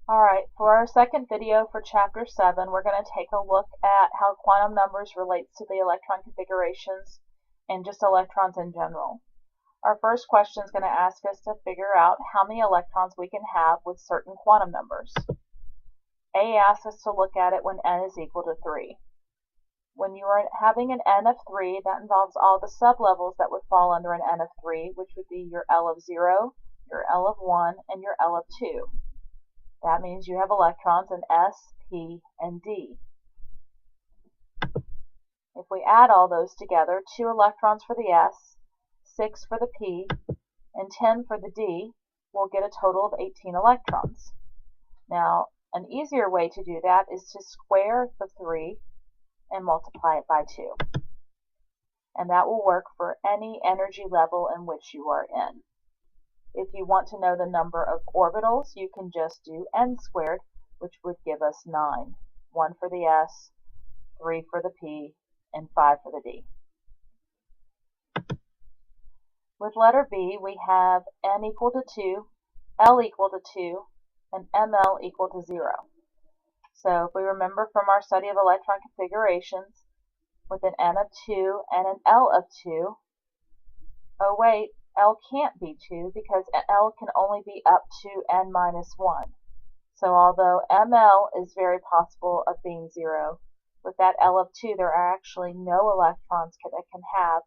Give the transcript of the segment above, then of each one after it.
Alright, for our second video for Chapter 7, we're going to take a look at how quantum numbers relates to the electron configurations and just electrons in general. Our first question is going to ask us to figure out how many electrons we can have with certain quantum numbers. A asks us to look at it when n is equal to 3. When you are having an n of 3, that involves all the sublevels that would fall under an n of 3, which would be your L of 0, your L of 1, and your L of 2. That means you have electrons in S, P, and D. If we add all those together, 2 electrons for the S, 6 for the P, and 10 for the D, we'll get a total of 18 electrons. Now, an easier way to do that is to square the 3 and multiply it by 2. And that will work for any energy level in which you are in. If you want to know the number of orbitals, you can just do n squared, which would give us 9. 1 for the S, 3 for the P, and 5 for the D. With letter B, we have n equal to 2, L equal to 2, and ML equal to 0. So if we remember from our study of electron configurations, with an n of 2 and an L of 2, oh wait, L can't be 2 because L can only be up to n minus 1. So although ML is very possible of being 0, with that L of 2 there are actually no electrons that can have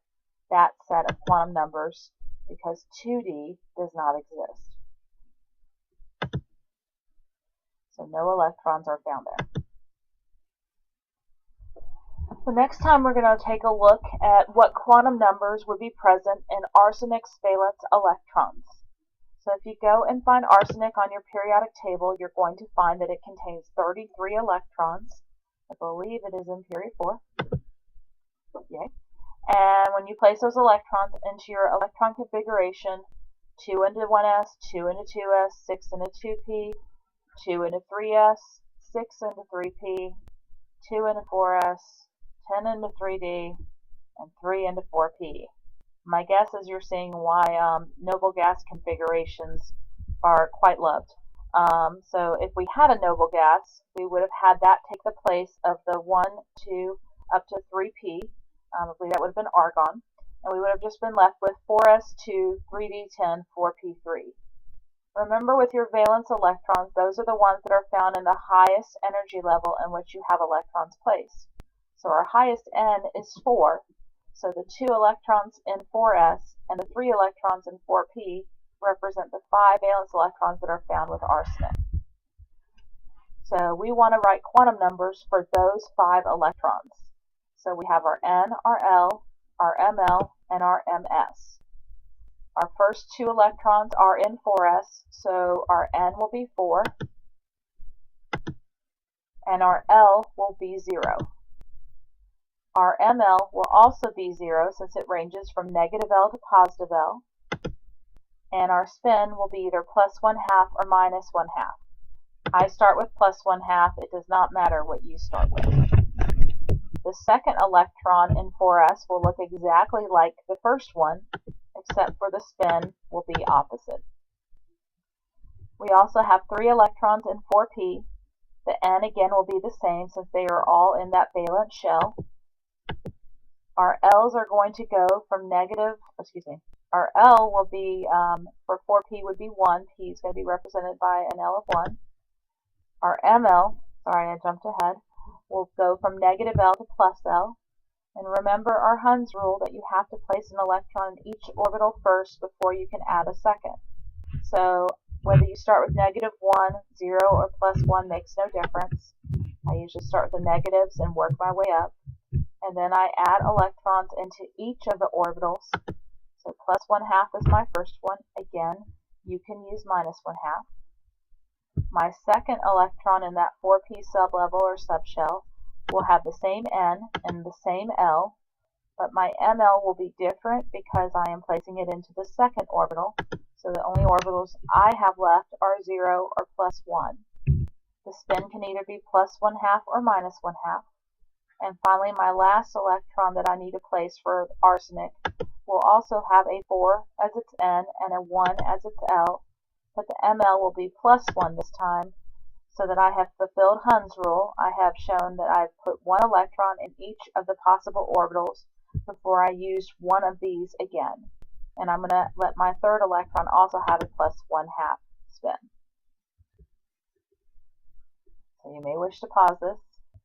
that set of quantum numbers because 2D does not exist. So no electrons are found there. The next time we're going to take a look at what quantum numbers would be present in arsenic's valence electrons. So if you go and find arsenic on your periodic table, you're going to find that it contains 33 electrons. I believe it is in period 4. Yay. And when you place those electrons into your electron configuration, 2 into 1s, 2 into 2s, 6 into 2p, 2 into 3s, 6 into 3p, 2 into 4s, 10 into 3D, and 3 into 4P. My guess is you're seeing why noble gas configurations are quite loved. So if we had a noble gas, we would have had that take the place of the 1, 2, up to 3P. I believe that would have been argon. And we would have just been left with 4s2, 3d10, 4p3. Remember, with your valence electrons, those are the ones that are found in the highest energy level in which you have electrons placed. So our highest n is 4, so the 2 electrons in 4s and the 3 electrons in 4p represent the 5 valence electrons that are found with arsenic. So we want to write quantum numbers for those 5 electrons. So we have our n, our L, our ML, and our MS. Our first 2 electrons are in 4s, so our n will be 4, and our L will be 0. Our ML will also be 0 since it ranges from negative L to positive L, and our spin will be either plus 1/2 or minus 1/2. I start with plus 1/2. It does not matter what you start with. The second electron in 4s will look exactly like the first one, except for the spin will be opposite. We also have 3 electrons in 4p. The n again will be the same since they are all in that valence shell. Our L's are going to go from our L will be, for 4p would be 1. P is going to be represented by an L of 1. Our ML, sorry I jumped ahead, will go from negative L to plus L. And remember our Hund's rule that you have to place an electron in each orbital first before you can add a second. So whether you start with negative 1, 0, or plus 1 makes no difference. I usually start with the negatives and work my way up. And then I add electrons into each of the orbitals. So plus 1/2 is my first one. Again, you can use minus 1/2. My second electron in that 4p sublevel or subshell will have the same n and the same L, but my ML will be different because I am placing it into the second orbital. So the only orbitals I have left are 0 or plus 1. The spin can either be plus 1/2 or minus 1/2. And finally, my last electron that I need to place for arsenic will also have a 4 as its N and a 1 as its L, but the ML will be plus 1 this time so that I have fulfilled Hund's rule, I have shown that I've put one electron in each of the possible orbitals before I used one of these again. And I'm going to let my third electron also have a plus 1/2 spin. So you may wish to pause this,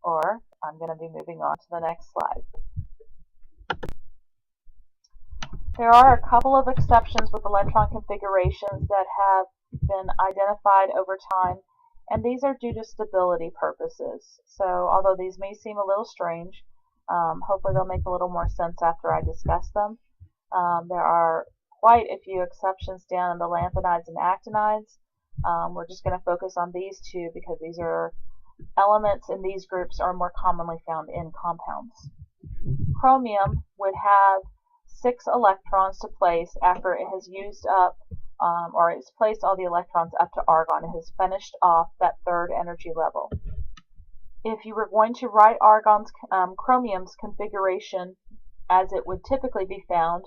or I'm going to be moving on to the next slide. There are a couple of exceptions with electron configurations that have been identified over time, and these are due to stability purposes. So although these may seem a little strange, hopefully they'll make a little more sense after I discuss them. There are quite a few exceptions down in the lanthanides and actinides. We're just going to focus on these two because these are elements in these groups are more commonly found in compounds. Chromium would have 6 electrons to place after it has used up, or it's placed all the electrons up to argon. It has finished off that third energy level. If you were going to write chromium's configuration as it would typically be found,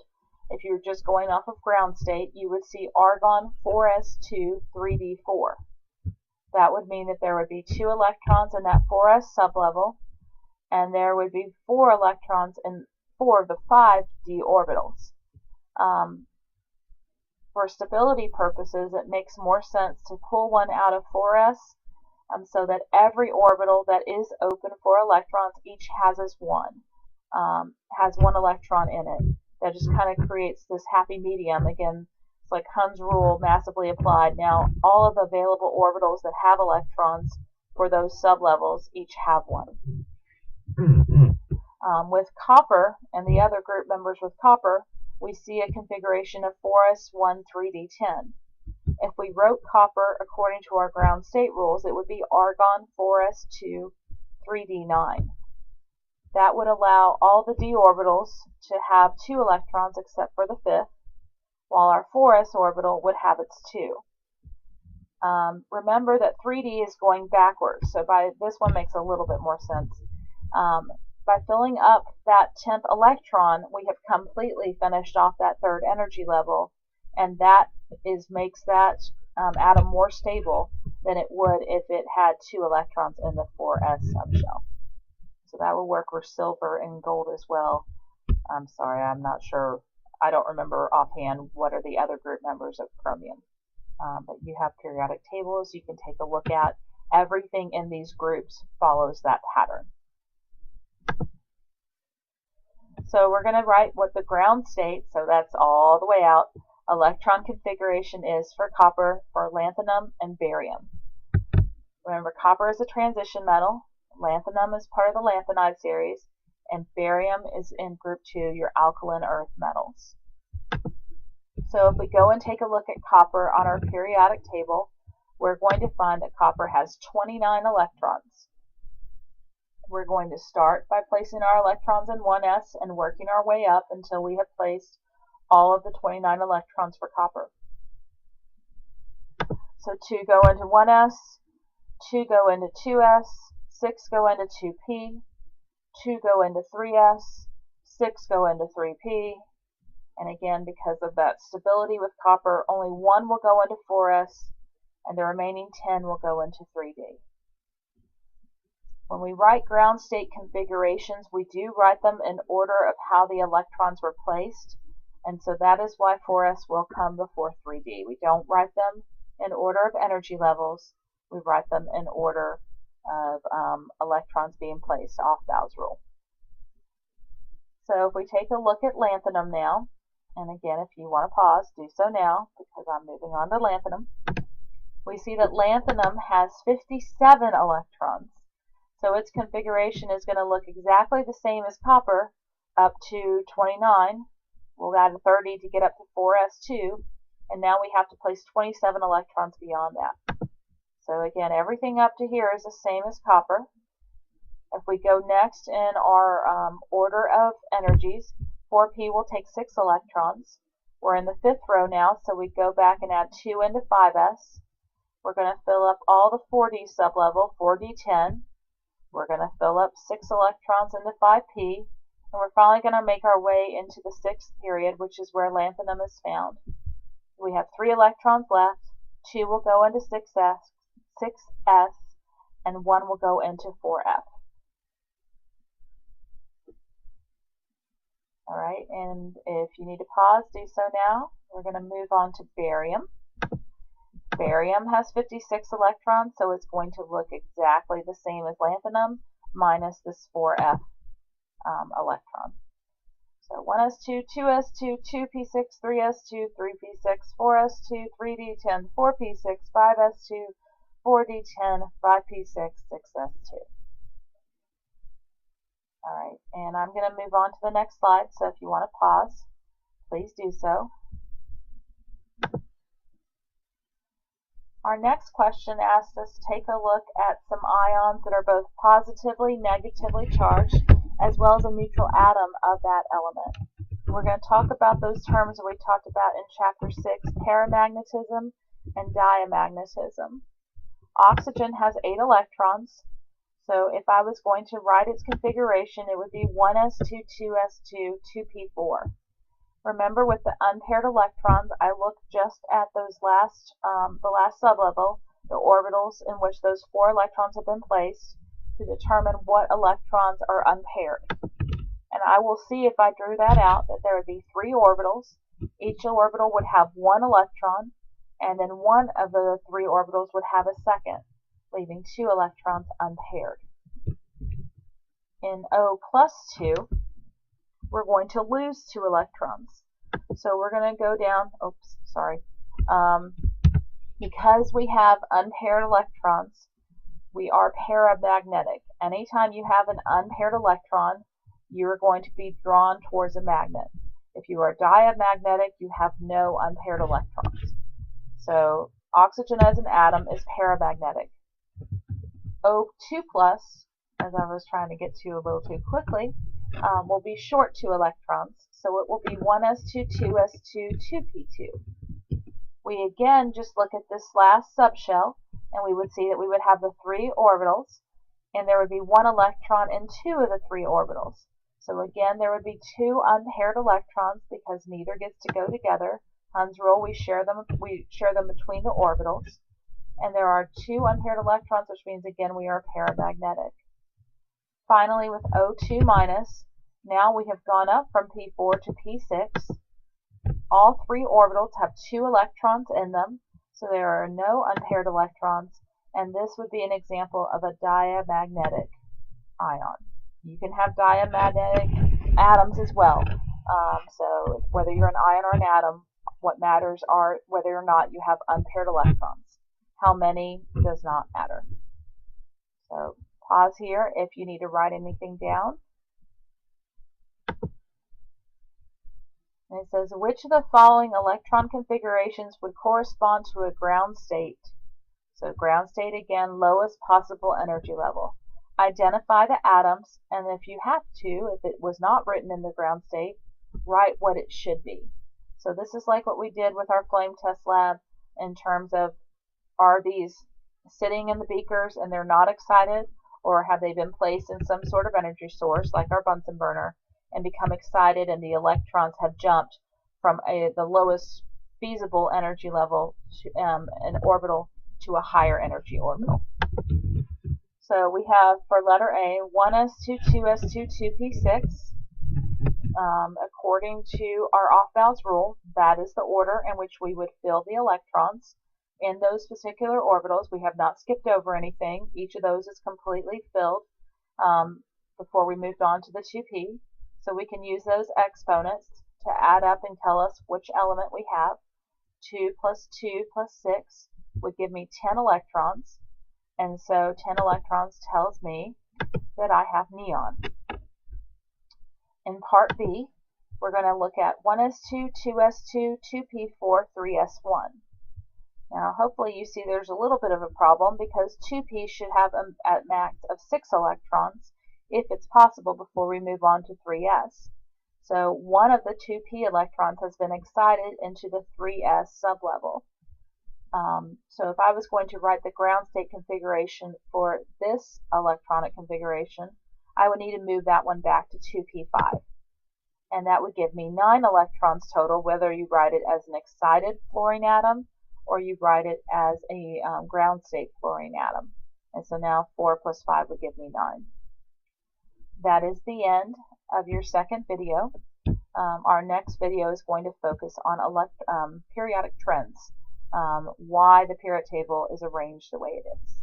if you're just going off of ground state, you would see argon 4s2 3d4. That would mean that there would be 2 electrons in that 4s sublevel, and there would be 4 electrons in 4 of the 5 d orbitals. For stability purposes, it makes more sense to pull one out of 4s so that every orbital that is open for electrons each has one electron in it. That just kind of creates this happy medium. Again, it's like Hund's rule massively applied. Now, all of the available orbitals that have electrons for those sublevels each have one. With copper and the other group members with copper, we see a configuration of 4s1 3d10. If we wrote copper according to our ground state rules, it would be argon 4s2 3d9. That would allow all the d orbitals to have 2 electrons except for the 5th, while our 4s orbital would have its 2. Remember that 3d is going backwards, so this one makes a little bit more sense. By filling up that 10th electron, we have completely finished off that third energy level, and that makes that atom more stable than it would if it had 2 electrons in the 4s subshell. So that will work for silver and gold as well. I'm sorry, I'm not sure. I don't remember offhand what are the other group members of chromium. But you have periodic tables you can take a look at. Everything in these groups follows that pattern. So we're going to write what the ground state, so that's all the way out, electron configuration is for copper, for lanthanum, and barium. Remember, copper is a transition metal, lanthanum is part of the lanthanide series, and barium is in group 2, your alkaline earth metals. So if we go and take a look at copper on our periodic table, we're going to find that copper has 29 electrons. We're going to start by placing our electrons in 1s and working our way up until we have placed all of the 29 electrons for copper. So 2 go into 1s, 2 go into 2s, 6 go into 2p, 2 go into 3s, 6 go into 3p, and again, because of that stability with copper, only 1 will go into 4s, and the remaining 10 will go into 3d. When we write ground state configurations, we do write them in order of how the electrons were placed, and so that is why 4s will come before 3d. We don't write them in order of energy levels, we write them in order of electrons being placed off Bow's rule. So if we take a look at lanthanum now, and again, if you want to pause, do so now, because I'm moving on to lanthanum. We see that lanthanum has 57 electrons. So its configuration is going to look exactly the same as copper up to 29. We'll add a 30 to get up to 4s2, and now we have to place 27 electrons beyond that. So again, everything up to here is the same as copper. If we go next in our order of energies, 4p will take 6 electrons. We're in the 5th row now, so we go back and add 2 into 5s. We're going to fill up all the 4d sublevel, 4d10. We're going to fill up 6 electrons into 5p, and we're finally going to make our way into the 6th period, which is where lanthanum is found. We have 3 electrons left. 2 will go into 6s, and 1 will go into 4F. Alright, and if you need to pause, do so now. We're going to move on to barium. Barium has 56 electrons, so it's going to look exactly the same as lanthanum, minus this 4F electron. So 1s2, 2s2, 2p6, 3s2, 3p6, 4s2, 3d10, 4p6, 5s2, 4d10, 5p6, 6s2. Alright, and I'm going to move on to the next slide, so if you want to pause, please do so. Our next question asks us to take a look at some ions that are both positively, negatively charged, as well as a neutral atom of that element. We're going to talk about those terms that we talked about in Chapter 6, paramagnetism and diamagnetism. Oxygen has 8 electrons, so if I was going to write its configuration, it would be 1s2, 2s2, 2p4. Remember, with the unpaired electrons, I looked just at those the last sublevel, the orbitals in which those 4 electrons have been placed, to determine what electrons are unpaired. And I will see if I drew that out that there would be 3 orbitals. Each orbital would have 1 electron, and then one of the 3 orbitals would have a second, leaving 2 electrons unpaired. In O plus 2, we're going to lose 2 electrons. So we're going to go down, because we have unpaired electrons, we are paramagnetic. Anytime you have an unpaired electron, you're going to be drawn towards a magnet. If you are diamagnetic, you have no unpaired electrons. So oxygen as an atom is paramagnetic. O2 plus, as I was trying to get to a little too quickly, will be short 2 electrons. So it will be 1s2, 2s2, 2p2. We again just look at this last subshell, and we would see that we would have the 3 orbitals, and there would be 1 electron in 2 of the 3 orbitals. So again, there would be 2 unpaired electrons because neither gets to go together. Hund's rule, we share them between the orbitals. And there are 2 unpaired electrons, which means again we are paramagnetic. Finally, with O2 minus, now we have gone up from P4 to P6. All 3 orbitals have 2 electrons in them, so there are no unpaired electrons, and this would be an example of a diamagnetic ion. You can have diamagnetic atoms as well. So whether you're an ion or an atom, what matters are whether or not you have unpaired electrons. How many does not matter. So pause here if you need to write anything down. And it says, which of the following electron configurations would correspond to a ground state? So ground state, again, lowest possible energy level. Identify the atoms, and if you have to, if it was not written in the ground state, write what it should be. So this is like what we did with our flame test lab in terms of, are these sitting in the beakers and they're not excited, or have they been placed in some sort of energy source like our Bunsen burner and become excited and the electrons have jumped from the lowest feasible energy level to an orbital to a higher energy orbital. So we have for letter A 1s2, 2s2, 2p6. According to our off-balance rule, that is the order in which we would fill the electrons in those particular orbitals. We have not skipped over anything. Each of those is completely filled before we moved on to the 2p. So we can use those exponents to add up and tell us which element we have. 2 plus 2 plus 6 would give me 10 electrons. And so 10 electrons tells me that I have neon. In part B, we're going to look at 1s2, 2s2, 2p4, 3s1. Now hopefully you see there's a little bit of a problem because 2p should have at max of 6 electrons if it's possible before we move on to 3s. So one of the 2p electrons has been excited into the 3s sublevel. So if I was going to write the ground state configuration for this electronic configuration, I would need to move that one back to 2p5. And that would give me 9 electrons total, whether you write it as an excited fluorine atom or you write it as a ground state fluorine atom. And so now 4 plus 5 would give me 9. That is the end of your second video. Our next video is going to focus on periodic trends, why the periodic table is arranged the way it is.